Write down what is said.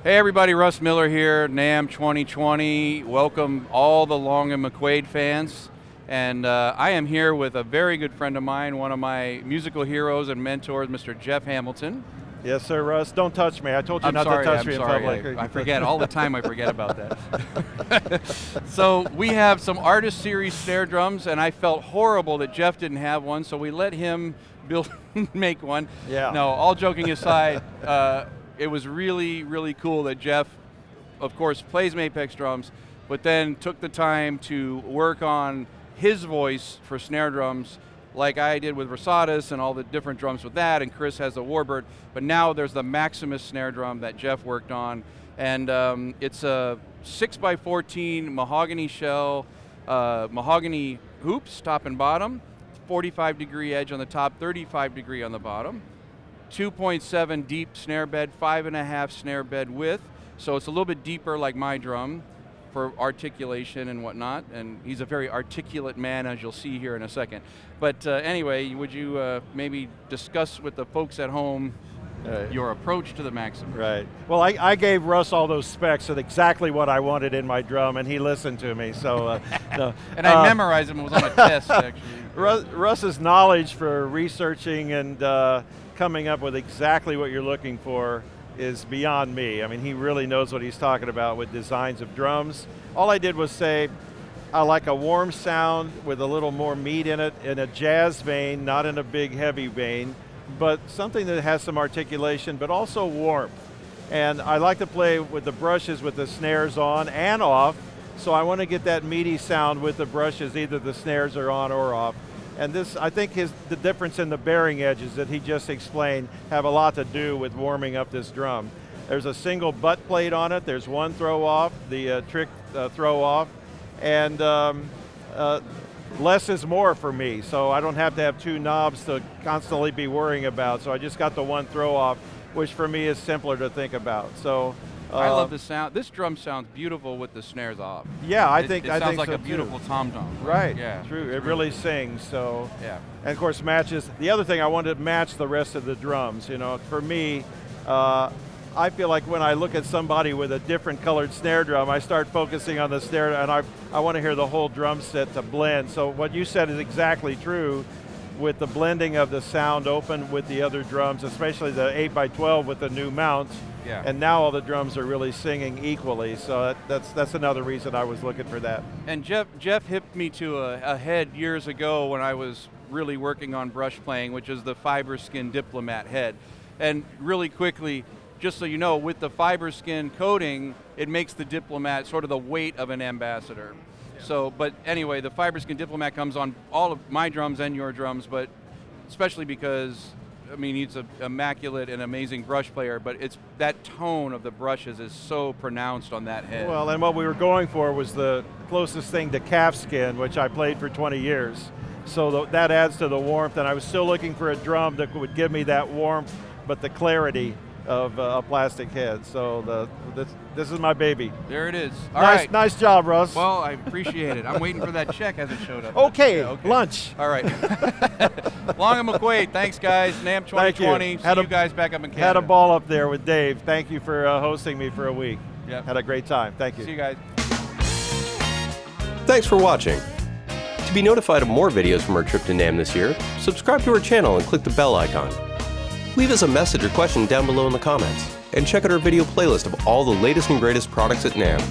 Hey everybody, Russ Miller here, NAMM 2020. Welcome all the Long and McQuade fans. And I am here with a very good friend of mine, one of my musical heroes and mentors, Mr. Jeff Hamilton. Yes, sir, Russ. Don't touch me. I told you not to touch me in public. I forget all the time. I forget about that. So we have some Artist Series snare drums, and I felt horrible that Jeff didn't have one, so we let him make one. Yeah. No, all joking aside, it was really, really cool that Jeff, of course, plays Mapex drums, but then took the time to work on his voice for snare drums, like I did with Rosadas and all the different drums with that, and Chris has the Warbird, but now there's the Maximus snare drum that Jeff worked on, and it's a 6x14 mahogany shell, mahogany hoops, top and bottom, 45-degree edge on the top, 35-degree on the bottom, 2.7 deep snare bed, 5.5 snare bed width, so it's a little bit deeper like my drum for articulation and whatnot, and he's a very articulate man, as you'll see here in a second. But anyway, would you maybe discuss with the folks at home your approach to the Maximus? Right. Well, I gave Russ all those specs of exactly what I wanted in my drum, and he listened to me. So, no. And I memorized them. It was on a test, actually. Russ's knowledge for researching and coming up with exactly what you're looking for is beyond me. I mean, he really knows what he's talking about with designs of drums. All I did was say, I like a warm sound with a little more meat in it, in a jazz vein, not in a big heavy vein, but something that has some articulation, but also warmth. And I like to play with the brushes with the snares on and off, so I want to get that meaty sound with the brushes, either the snares are on or off. And this, I think the difference in the bearing edges that he just explained have a lot to do with warming up this drum. There's a single butt plate on it, there's one throw off, the trick throw off, and less is more for me, so I don't have to have two knobs to constantly be worrying about, so I just got the one throw off, which for me is simpler to think about. So I love the sound. This drum sounds beautiful with the snares off. Yeah, I think it sounds like a beautiful tom-tom. Right, yeah, true. It really sings, so. Yeah. And of course matches, the other thing I wanted to match the rest of the drums. You know, for me, I feel like when I look at somebody with a different colored snare drum, I start focusing on the snare, and I want to hear the whole drum set to blend. So what you said is exactly true with the blending of the sound open with the other drums, especially the 8x12 with the new mounts. Yeah. And now all the drums are really singing equally, so that's another reason I was looking for that. And Jeff hipped me to a head years ago when I was really working on brush playing, which is the fiber skin Diplomat head. And really quickly, just so you know, with the fiber skin coating, it makes the Diplomat sort of the weight of an Ambassador. Yeah. So, but anyway, the fiber skin Diplomat comes on all of my drums and your drums, but especially because, I mean, he's an immaculate and amazing brush player, but it's that tone of the brushes is so pronounced on that head. Well, and what we were going for was the closest thing to calf skin, which I played for 20 years. So that adds to the warmth, and I was still looking for a drum that would give me that warmth, but the clarity of a plastic head. So this is my baby. There it is. All right. Nice job, Russ. Well, I appreciate it. I'm waiting for that check as it showed up. Okay, yeah, okay. Lunch. All right. Long and McQuade, thanks guys. NAMM 2020. See you guys back up in Canada. Had a ball up there with Dave. Thank you for hosting me for a week. Yep. Had a great time. Thank you. See you guys. Thanks for watching. To be notified of more videos from our trip to NAMM this year, subscribe to our channel and click the bell icon. Leave us a message or question down below in the comments, and check out our video playlist of all the latest and greatest products at NAMM.